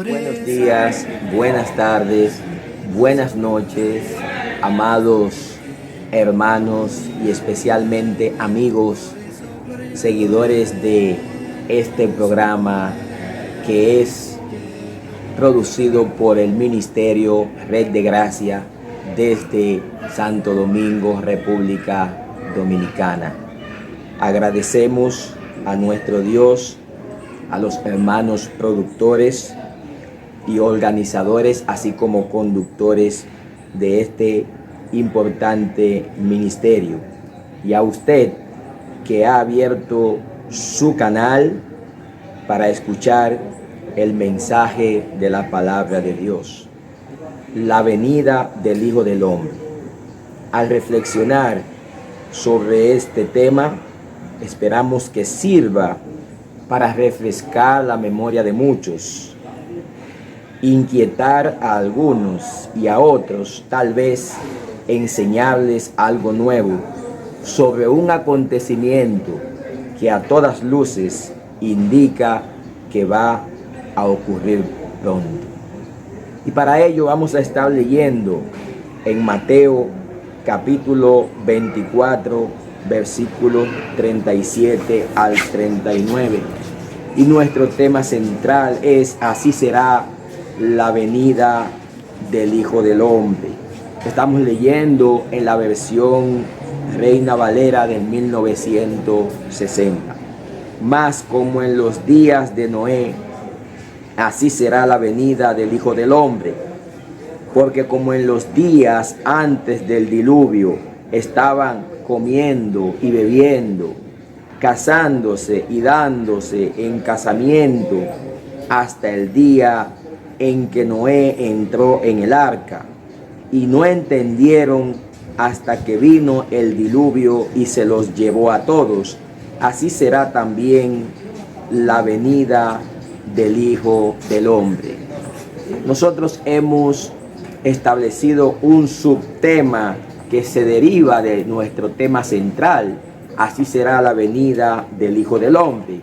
Buenos días, buenas tardes, buenas noches, amados hermanos y especialmente amigos, seguidores de este programa que es producido por el Ministerio Red de Gracia desde Santo Domingo, República Dominicana. Agradecemos a nuestro Dios, a los hermanos productores y organizadores, así como conductores de este importante ministerio, y a usted que ha abierto su canal para escuchar el mensaje de la palabra de Dios, la venida del Hijo del Hombre. Al reflexionar sobre este tema, esperamos que sirva para refrescar la memoria de muchos, inquietar a algunos y a otros, tal vez enseñarles algo nuevo sobre un acontecimiento que a todas luces indica que va a ocurrir pronto. Y para ello vamos a estar leyendo en Mateo capítulo 24, versículos 37 al 39. Y nuestro tema central es: así será la venida del Hijo del Hombre. Estamos leyendo en la versión Reina Valera del 1960. Mas como en los días de Noé, así será la venida del Hijo del Hombre. Porque como en los días antes del diluvio estaban comiendo y bebiendo, casándose y dándose en casamiento, hasta el día en que Noé entró en el arca, y no entendieron hasta que vino el diluvio y se los llevó a todos, así será también la venida del Hijo del Hombre. Nosotros hemos establecido un subtema que se deriva de nuestro tema central: así será la venida del Hijo del Hombre.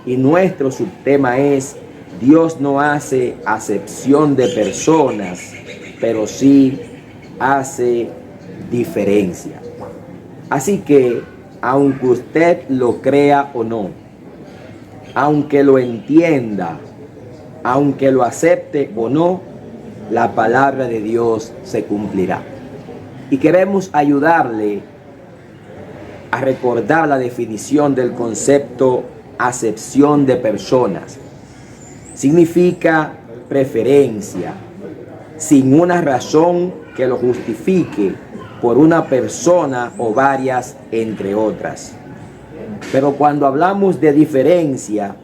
Y nuestro subtema es: Dios no hace acepción de personas, pero sí hace diferencia. Así que, aunque usted lo crea o no, aunque lo entienda, aunque lo acepte o no, la palabra de Dios se cumplirá. Y queremos ayudarle a recordar la definición del concepto acepción de personas. Significa preferencia, sin una razón que lo justifique, por una persona o varias entre otras. Pero cuando hablamos de diferencia,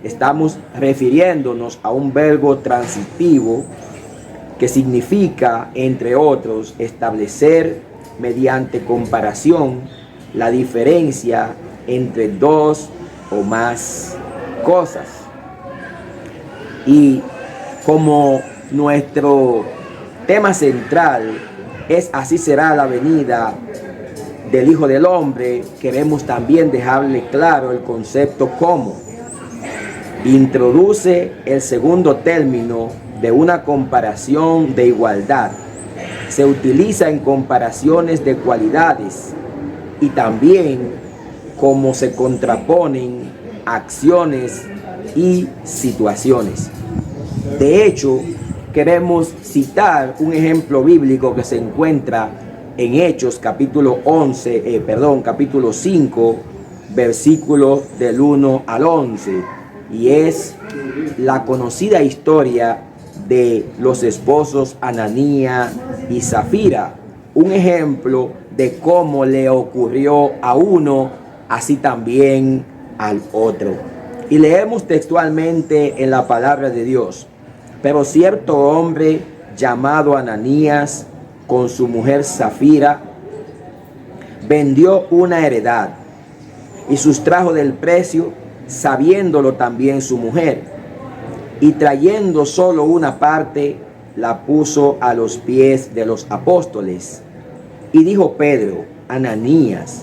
estamos refiriéndonos a un verbo transitivo que significa, entre otros, establecer mediante comparación la diferencia entre dos o más cosas. Y como nuestro tema central es así será la venida del Hijo del Hombre, queremos también dejarle claro el concepto cómo. Introduce el segundo término de una comparación de igualdad. Se utiliza en comparaciones de cualidades y también como se contraponen acciones y situaciones. De hecho, queremos citar un ejemplo bíblico que se encuentra en Hechos capítulo 5, versículos del 1 al 11, y es la conocida historia de los esposos Ananías y Zafira, un ejemplo de cómo le ocurrió a uno, así también al otro. Y leemos textualmente en la palabra de Dios: pero cierto hombre llamado Ananías, con su mujer Zafira, vendió una heredad y sustrajo del precio, sabiéndolo también su mujer, y trayendo solo una parte, la puso a los pies de los apóstoles. Y dijo Pedro: Ananías,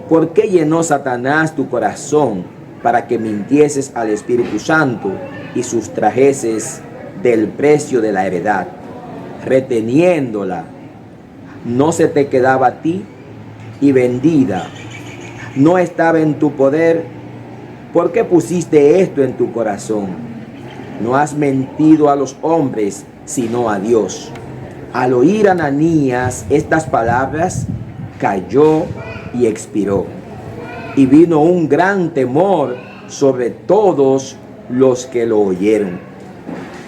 ¿por qué llenó Satanás tu corazón para que mintieses al Espíritu Santo y sustrajeses del precio de la heredad, reteniéndola, no se te quedaba a ti, y vendida no estaba en tu poder. ¿Por qué pusiste esto en tu corazón? No has mentido a los hombres, sino a Dios. Al oír Ananías estas palabras, cayó y expiró. Y vino un gran temor sobre todos los que lo oyeron.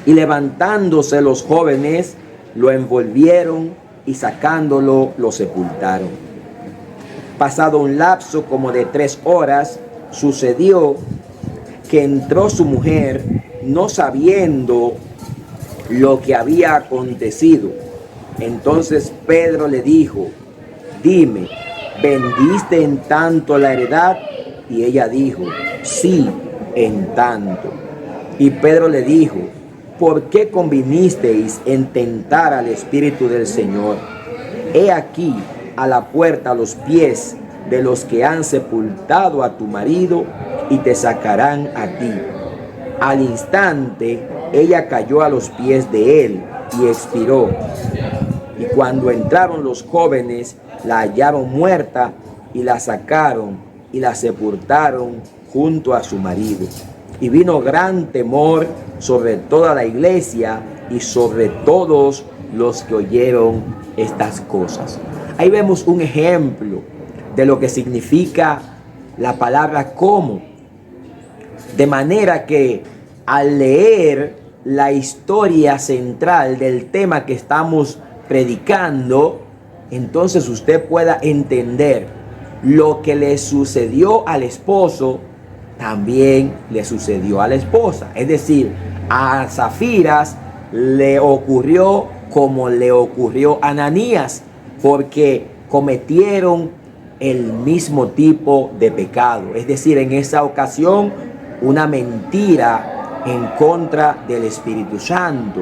Y levantándose los jóvenes, lo envolvieron y sacándolo, lo sepultaron. Pasado un lapso como de 3 horas, sucedió que entró su mujer, no sabiendo lo que había acontecido. Entonces Pedro le dijo: dime, ¿vendiste en tanto la heredad? Y ella dijo: sí, en tanto. Y Pedro le dijo: ¿por qué convinisteis en tentar al Espíritu del Señor? He aquí a la puerta los pies de los que han sepultado a tu marido, y te sacarán a ti. Al instante ella cayó a los pies de él y expiró. Y cuando entraron los jóvenes, la hallaron muerta, y la sacaron y la sepultaron junto a su marido. Y vino gran temor sobre toda la iglesia y sobre todos los que oyeron estas cosas. Ahí vemos un ejemplo de lo que significa la palabra como. De manera que al leer la historia central del tema que estamos predicando, entonces usted pueda entender lo que le sucedió al esposo, también le sucedió a la esposa. Es decir, a Safiras le ocurrió como le ocurrió a Ananías, porque cometieron el mismo tipo de pecado. Es decir, en esa ocasión, una mentira en contra del Espíritu Santo.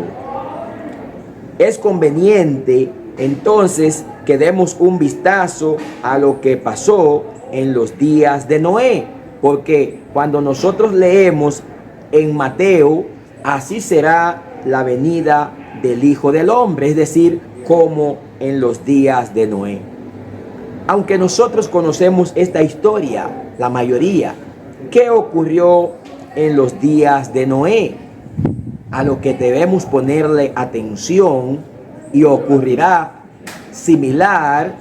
Es conveniente entonces que demos un vistazo a lo que pasó en los días de Noé, porque cuando nosotros leemos en Mateo, así será la venida del Hijo del Hombre, es decir, como en los días de Noé. Aunque nosotros conocemos esta historia, la mayoría, ¿qué ocurrió en los días de Noé? A lo que debemos ponerle atención, y ocurrirá similar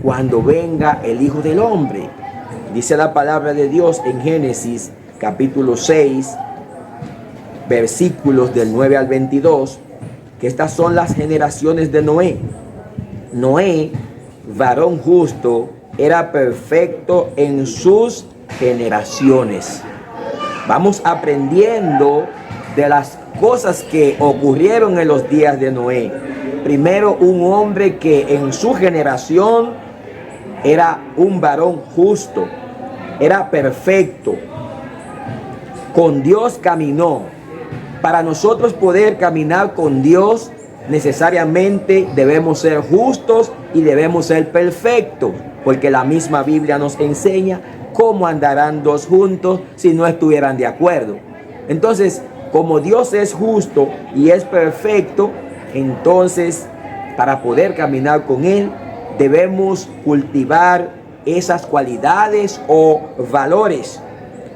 cuando venga el Hijo del Hombre. Dice la palabra de Dios en Génesis capítulo 6, versículos del 9 al 22, que estas son las generaciones de Noé. Noé, varón justo, era perfecto en sus generaciones. Vamos aprendiendo de las cosas que ocurrieron en los días de Noé. Primero, un hombre que en su generación era un varón justo, era perfecto, con Dios caminó. Para nosotros poder caminar con Dios, necesariamente debemos ser justos y debemos ser perfectos, porque la misma Biblia nos enseña cómo andarán dos juntos si no estuvieran de acuerdo. Entonces, como Dios es justo y es perfecto, entonces para poder caminar con Él debemos cultivar esas cualidades o valores.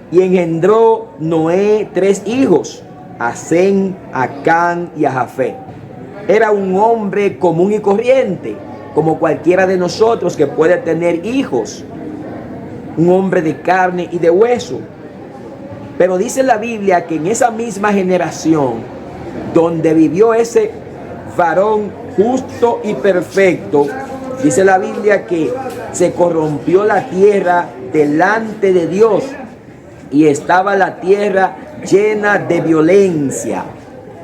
Y engendró Noé 3 hijos, a Sem, a Cam y a Jafet. Era un hombre común y corriente, como cualquiera de nosotros que puede tener hijos. Un hombre de carne y de hueso. Pero dice la Biblia que en esa misma generación donde vivió ese varón justo y perfecto, dice la Biblia que se corrompió la tierra delante de Dios, y estaba la tierra llena de violencia.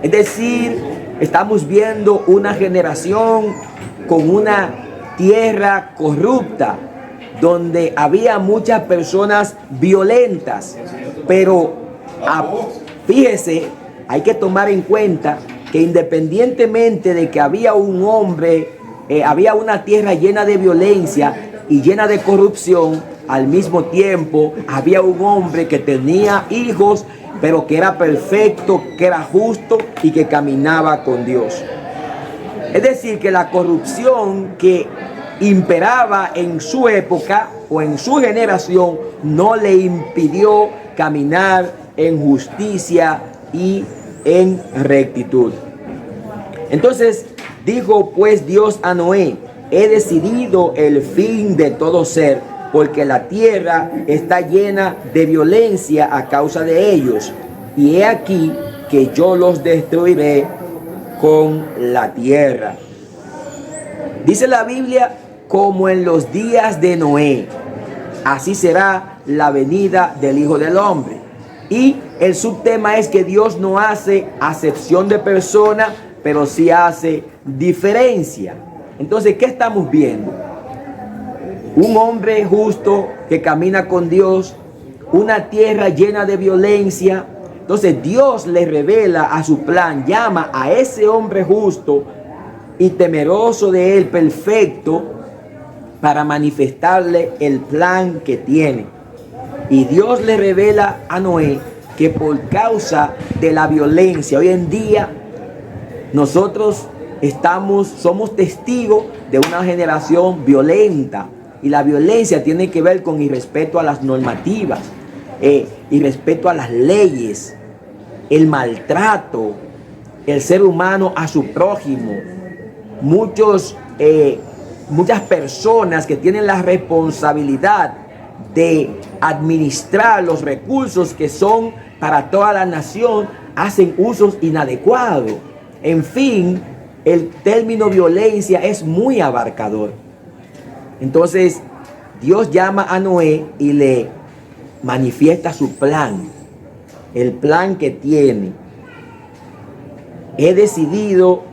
Es decir, estamos viendo una generación con una tierra corrupta, donde había muchas personas violentas. Pero fíjese, hay que tomar en cuenta que independientemente de que había un hombre, había una tierra llena de violencia y llena de corrupción, al mismo tiempo había un hombre que tenía hijos pero que era perfecto, que era justo y que caminaba con Dios. Es decir, que la corrupción que imperaba en su época o en su generación no le impidió caminar en justicia y en rectitud. Entonces dijo pues Dios a Noé: he decidido el fin de todo ser, porque la tierra está llena de violencia a causa de ellos, y he aquí que yo los destruiré con la tierra. Dice la Biblia: como en los días de Noé, así será la venida del Hijo del Hombre. Y el subtema es que Dios no hace acepción de persona, pero sí hace diferencia. Entonces, ¿qué estamos viendo? Un hombre justo que camina con Dios, una tierra llena de violencia. Entonces Dios le revela a su plan, llama a ese hombre justo y temeroso de él, perfecto, para manifestarle el plan que tiene. Y Dios le revela a Noé que por causa de la violencia, hoy en día nosotros somos testigos de una generación violenta. Y la violencia tiene que ver con irrespeto a las normativas, irrespeto a las leyes, el maltrato, el ser humano a su prójimo. Muchas personas que tienen la responsabilidad de administrar los recursos que son para toda la nación hacen usos inadecuados. En fin, el término violencia es muy abarcador. Entonces, Dios llama a Noé y le manifiesta su plan, el plan que tiene. He decidido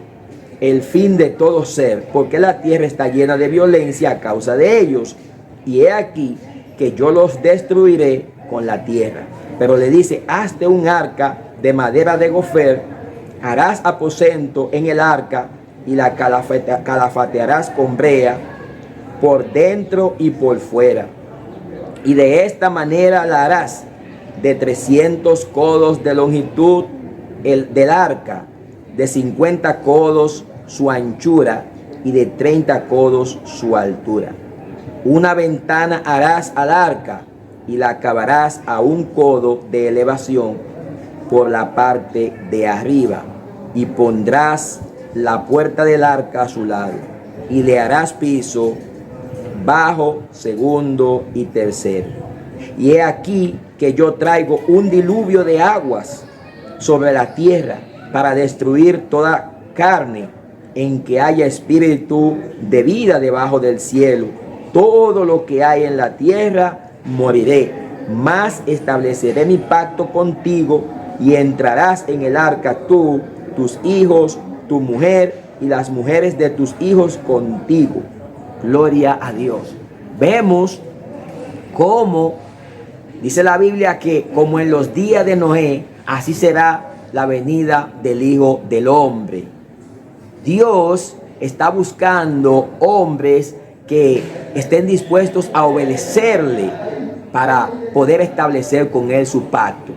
el fin de todo ser, porque la tierra está llena de violencia a causa de ellos. Y he aquí que yo los destruiré con la tierra. Pero le dice: hazte un arca de madera de gofer, harás aposento en el arca y la calafatearás con brea por dentro y por fuera. Y de esta manera la harás: de 300 codos de longitud del arca, de 50 codos su anchura y de 30 codos su altura. Una ventana harás al arca y la acabarás a 1 codo de elevación por la parte de arriba, y pondrás la puerta del arca a su lado, y le harás piso bajo, segundo y tercero. Y he aquí que yo traigo un diluvio de aguas sobre la tierra para destruir toda carne en que haya espíritu de vida debajo del cielo. Todo lo que hay en la tierra moriré, mas estableceré mi pacto contigo, y entrarás en el arca tú, tus hijos, tu mujer y las mujeres de tus hijos contigo. Gloria a Dios. Vemos cómo dice la Biblia que como en los días de Noé, así será la venida del Hijo del Hombre. Dios está buscando hombres que estén dispuestos a obedecerle para poder establecer con él su pacto.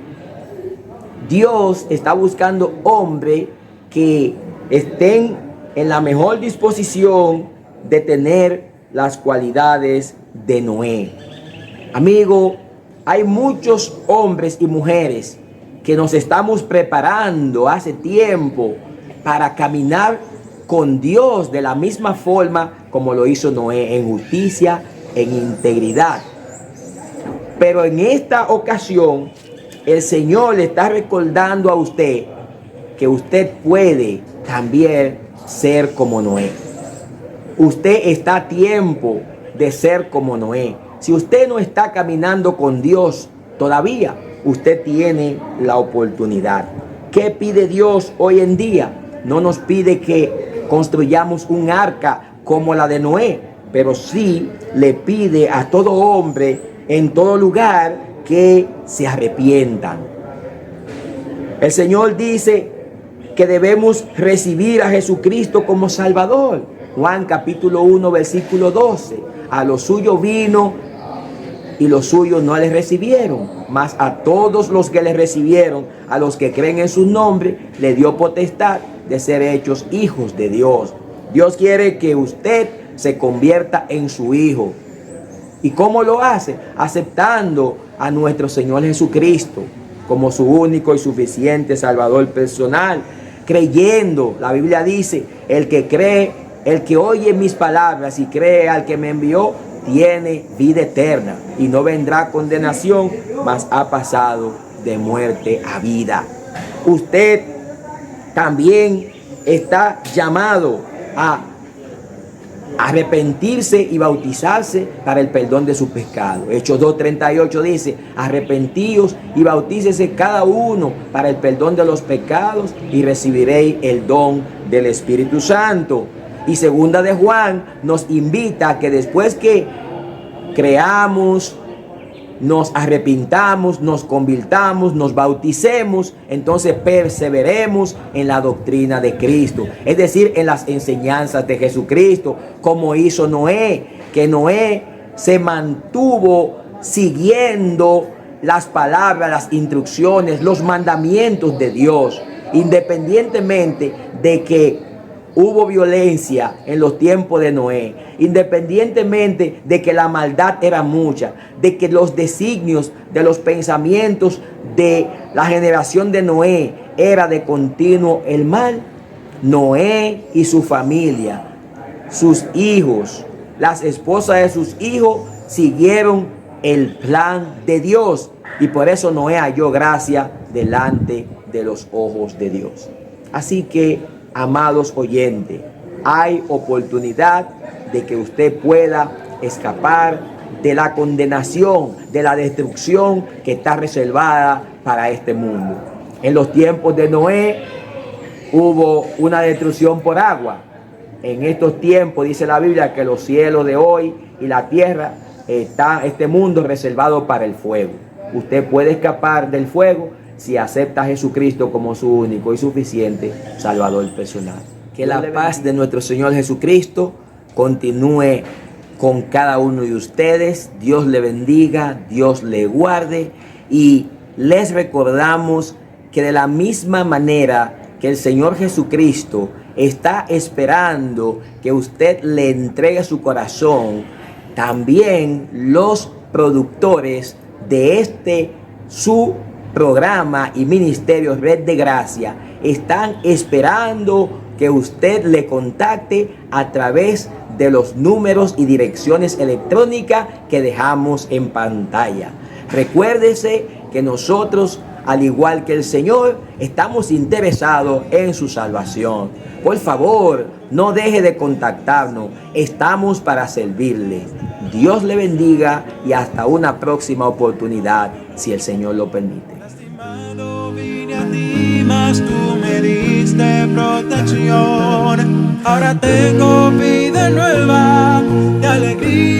Dios está buscando hombres que estén en la mejor disposición de tener las cualidades de Noé. Amigo, hay muchos hombres y mujeres que nos estamos preparando hace tiempo para caminar con Dios de la misma forma como lo hizo Noé, en justicia, en integridad. Pero en esta ocasión, el Señor le está recordando a usted que usted puede también ser como Noé. Usted está a tiempo de ser como Noé. Si usted no está caminando con Dios todavía, usted tiene la oportunidad. ¿Qué pide Dios hoy en día? No nos pide que construyamos un arca como la de Noé, pero sí le pide a todo hombre en todo lugar que se arrepientan. El Señor dice que debemos recibir a Jesucristo como Salvador. Juan capítulo 1 versículo 12. A los suyos vino y los suyos no les recibieron. Mas a todos los que les recibieron, a los que creen en su nombre, le dio potestad de ser hechos hijos de Dios. Dios quiere que usted se convierta en su hijo. ¿Y cómo lo hace? Aceptando a nuestro Señor Jesucristo como su único y suficiente Salvador personal. Creyendo, la Biblia dice, el que cree, el que oye mis palabras y cree al que me envió, tiene vida eterna y no vendrá condenación, mas ha pasado de muerte a vida. Usted también está llamado a arrepentirse y bautizarse para el perdón de sus pecados. Hechos 2:38 dice, arrepentíos y bautícese cada uno para el perdón de los pecados y recibiréis el don del Espíritu Santo. Y segunda de Juan nos invita a que después que creamos, nos arrepintamos, nos convirtamos, nos bauticemos, entonces perseveremos en la doctrina de Cristo, es decir, en las enseñanzas de Jesucristo, como hizo Noé, que Noé se mantuvo siguiendo las palabras, las instrucciones, los mandamientos de Dios, independientemente de que hubo violencia en los tiempos de Noé, independientemente de que la maldad era mucha, de que los designios de los pensamientos de la generación de Noé era de continuo el mal. Noé y su familia, sus hijos, las esposas de sus hijos siguieron el plan de Dios, y por eso Noé halló gracia delante de los ojos de Dios. Así que, amados oyentes, hay oportunidad de que usted pueda escapar de la condenación, de la destrucción que está reservada para este mundo. En los tiempos de Noé hubo una destrucción por agua. En estos tiempos dice la Biblia que los cielos de hoy y la tierra este mundo reservado para el fuego. Usted puede escapar del fuego si acepta a Jesucristo como su único y suficiente Salvador personal. Que la paz de nuestro Señor Jesucristo continúe con cada uno de ustedes. Dios le bendiga, Dios le guarde, y les recordamos que de la misma manera que el Señor Jesucristo está esperando que usted le entregue su corazón, también los productores de su programa y ministerio Red de Gracia están esperando que usted le contacte a través de los números y direcciones electrónicas que dejamos en pantalla. Recuérdese que nosotros, al igual que el Señor, estamos interesados en su salvación. Por favor, no deje de contactarnos. Estamos para servirle. Dios le bendiga y hasta una próxima oportunidad, si el Señor lo permite. Vine a ti, mas tú me diste protección. Ahora tengo vida nueva, de alegría.